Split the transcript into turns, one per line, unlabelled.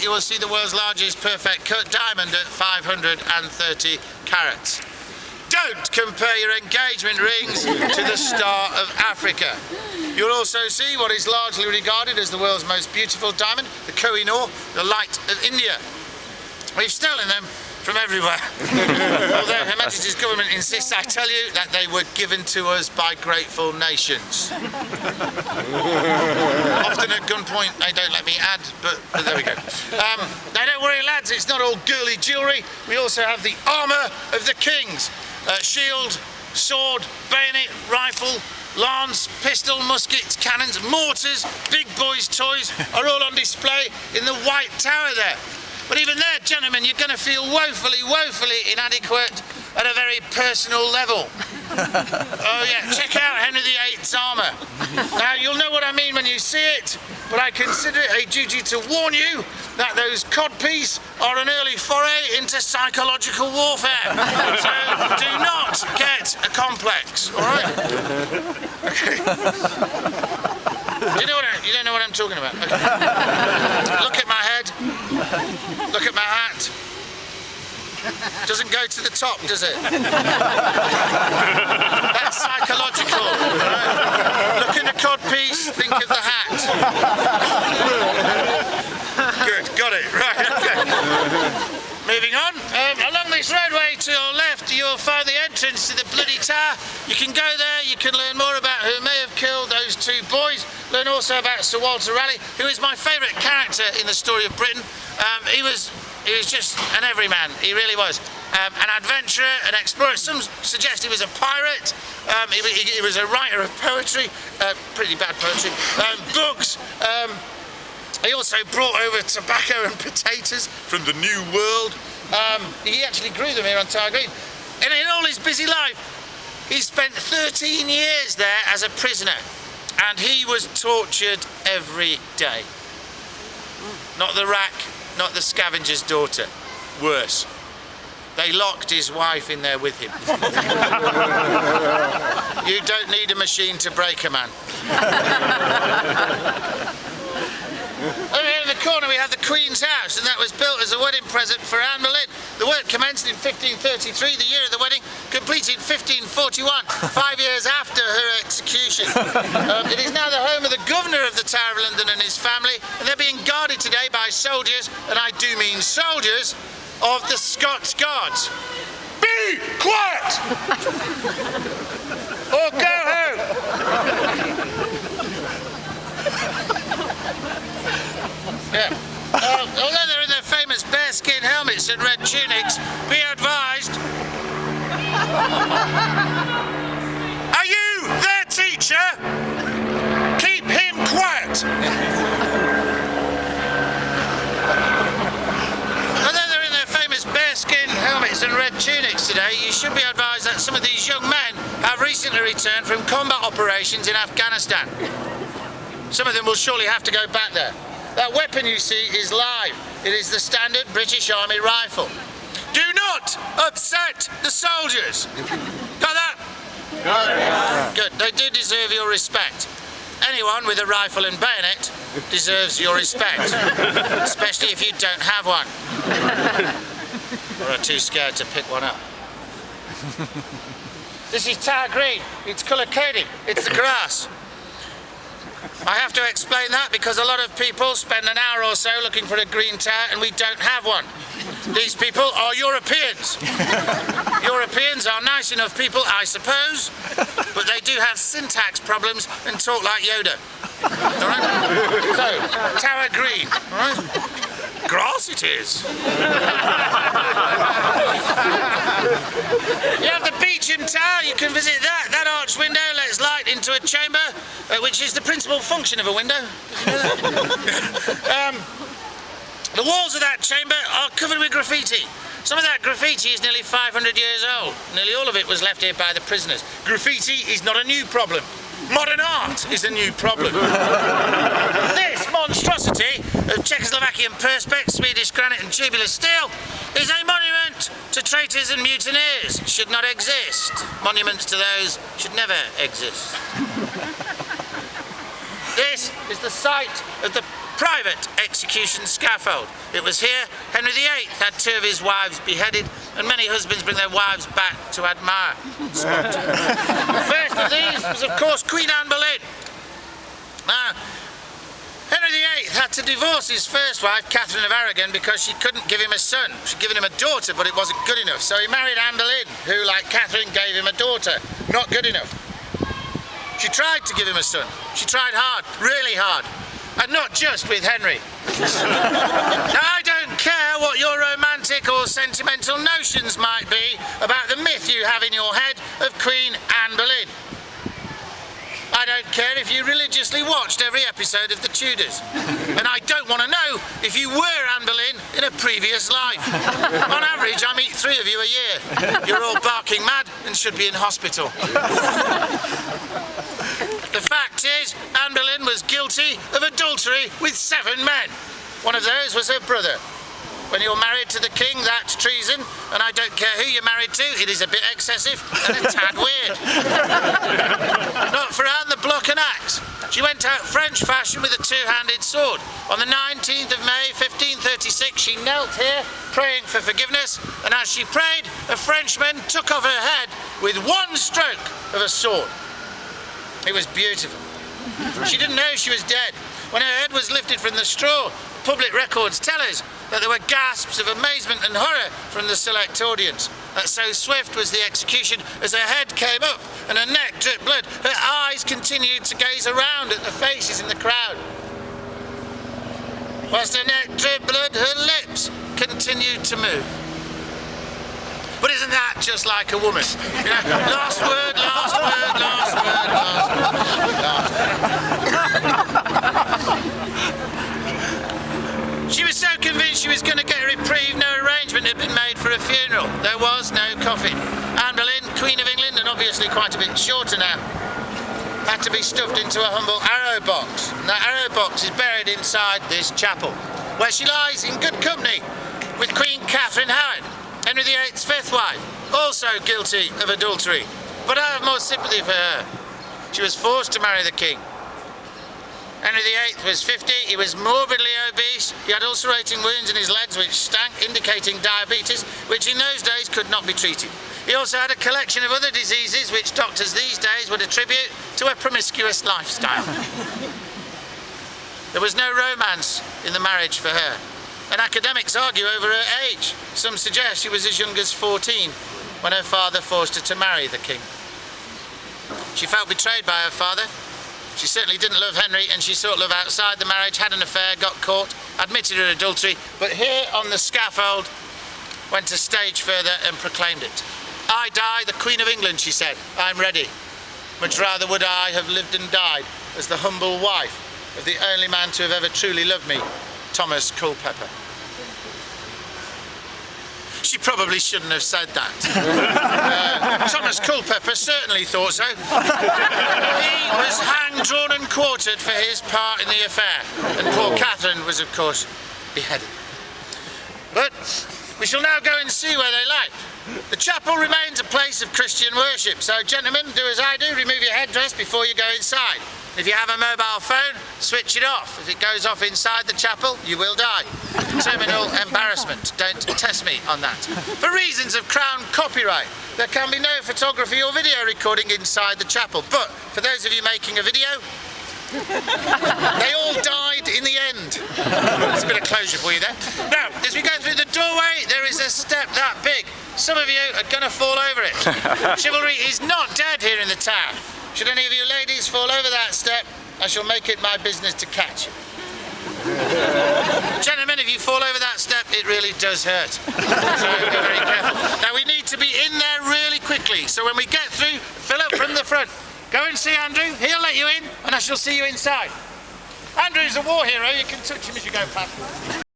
You will see the world's largest perfect cut diamond at 530 carats. Don't compare your engagement rings to the Star of Africa. You'll also see what is largely regarded as the world's most beautiful diamond, the Koh-i-Noor, the Light of India. We've stolen them from everywhere. Although Her Majesty's government insists I tell you that they were given to us by grateful nations. Often at gunpoint, they don't let me add, but there we go. Now don't worry lads, it's not all girly jewellery. We also have the armour of the kings. Shield, sword, bayonet, rifle, lance, pistol, muskets, cannons, mortars, big boys' toys are all on display in the White Tower there. But even there, gentlemen, you're going to feel woefully inadequate at a very personal level. Oh yeah, check out Henry VIII's armour. Now, you'll know what I mean when you see it, but I consider it a duty to warn you that those codpiece are an early foray into psychological warfare. So do not get a complex, all right? Okay. You don't know what I'm talking about. Okay. Look at my head. Look at my hat. Doesn't go to the top, does it? That's psychological. Right? Look in the codpiece, think of the hat. Good, got it. Right, okay. Moving on. Along this roadway to your left, you'll find the entrance to the bloody tower. You can go there, you can learn more about who may have killed those two boys. Learn also about Sir Walter Raleigh, who is my favourite character in the story of Britain. He was just an everyman, he really was. An adventurer, an explorer. Some suggest he was a pirate. He was a writer of poetry, pretty bad poetry, books. He also brought over tobacco and potatoes from the New World. He actually grew them here on Tower Green. And in all his busy life, he spent 13 years there as a prisoner. And he was tortured every day. Not the rack, not the scavenger's daughter. Worse. They locked his wife in there with him. You don't need a machine to break a man. Over here in the corner we have the Queen's house, and that was built as a wedding present for Anne Boleyn. The work commenced in 1533, the year of the wedding, completed in 1541, 5 years after her execution. It is now the home of the Governor of the Tower of London and his family, and they're being guarded today by soldiers, and I do mean soldiers, of the Scots Guards. Be quiet! Or go home! Yeah. Although they're in their famous bearskin helmets and red tunics, be advised. Are you their teacher? Keep him quiet. Although they're in their famous bearskin helmets and red tunics today, you should be advised that some of these young men have recently returned from combat operations in Afghanistan. Some of them will surely have to go back there. That weapon you see is live. It is the standard British Army rifle. Do not upset the soldiers. Got that? Got it. Good. They do deserve your respect. Anyone with a rifle and bayonet deserves your respect, especially if you don't have one. Or are too scared to pick one up. This is Tower Green. It's colour-coded. It's the grass. I have to explain that because a lot of people spend an hour or so looking for a green tower and we don't have one. These people are Europeans. Europeans are nice enough people, I suppose, but they do have syntax problems and talk like Yoda. All right? So, Tower Green, all right? Grass it is. You have the Beecham Tower, you can visit that. That arch window lets light into a chamber, which is the principal function of a window. Did you know that? The walls of that chamber are covered with graffiti. Some of that graffiti is nearly 500 years old. Nearly all of it was left here by the prisoners. Graffiti is not a new problem. Modern art is a new problem. This monstrosity of Czechoslovakian perspex, Swedish granite and tubular steel is a monument to traitors and mutineers. Should not exist. Monuments to those should never exist. This is the site of the private execution scaffold. It was here Henry VIII had 2 of his wives beheaded, and many husbands bring their wives back to admire the spot. The first of these was, of course, Queen Anne Boleyn. Now, Henry VIII had to divorce his first wife, Catherine of Aragon, because she couldn't give him a son. She'd given him a daughter, but it wasn't good enough. So he married Anne Boleyn, who, like Catherine, gave him a daughter. Not good enough. She tried to give him a son. She tried hard, really hard. And not just with Henry. Now, I don't care what your romantic or sentimental notions might be about the myth you have in your head of Queen Anne Boleyn. I don't care if you religiously watched every episode of The Tudors. And I don't want to know if you were Anne Boleyn in a previous life. On average, I meet 3 of you a year. You're all barking mad and should be in hospital. The fact is, Anne Boleyn was guilty of adultery with 7 men. One of those was her brother. When you're married to the king, that's treason, and I don't care who you're married to, it is a bit excessive and a tad weird. Not for Anne the Block and Axe. She went out French fashion with a 2-handed sword. On the 19th of May, 1536, she knelt here, praying for forgiveness, and as she prayed, a Frenchman took off her head with 1 stroke of a sword. It was beautiful. She didn't know she was dead. When her head was lifted from the straw, public records tell us that there were gasps of amazement and horror from the select audience. That so swift was the execution as her head came up and her neck dripped blood. Her eyes continued to gaze around at the faces in the crowd. Whilst her neck dripped blood, her lips continued to move. But isn't that just like a woman? You know, last word, last word, last word, last word. She was so convinced she was going to get a reprieve, no arrangement had been made for a funeral. There was no coffin. Anne Boleyn, Queen of England, and obviously quite a bit shorter now, had to be stuffed into a humble arrow box. And that arrow box is buried inside this chapel, where she lies in good company with Queen Catherine Howard, Henry VIII's 5th wife, also guilty of adultery. But I have more sympathy for her. She was forced to marry the king. Henry VIII was 50, he was morbidly obese, he had ulcerating wounds in his legs which stank, indicating diabetes, which in those days could not be treated. He also had a collection of other diseases which doctors these days would attribute to a promiscuous lifestyle. There was no romance in the marriage for her, and academics argue over her age. Some suggest she was as young as 14 when her father forced her to marry the king. She felt betrayed by her father. She certainly didn't love Henry, and she sought love outside the marriage, had an affair, got caught, admitted her adultery, but here on the scaffold went a stage further and proclaimed it. I die the Queen of England, she said. I'm ready. Much rather would I have lived and died as the humble wife of the only man to have ever truly loved me, Thomas Culpeper. She probably shouldn't have said that. Thomas Culpeper certainly thought so. He was hanged, drawn and quartered for his part in the affair, and poor Catherine was, of course, beheaded. But we shall now go and see where they lie. The chapel remains a place of Christian worship, so gentlemen, do as I do, remove your headdress before you go inside. If you have a mobile phone, switch it off. If it goes off inside the chapel, you will die. Terminal embarrassment. Don't test me on that. For reasons of Crown copyright, there can be no photography or video recording inside the chapel. But for those of you making a video, they all died in the end. There's a bit of closure for you there. Now, as we go through the doorway, there is a step that big. Some of you are going to fall over it. Chivalry is not dead here in the town. Should any of you ladies fall over that step, I shall make it my business to catch you. Gentlemen, if you fall over that step, it really does hurt. So be very careful. Now, we need to be in there really quickly, so when we get through, fill up from the front. Go and see Andrew, he'll let you in, and I shall see you inside. Andrew's a war hero, you can touch him as you go past.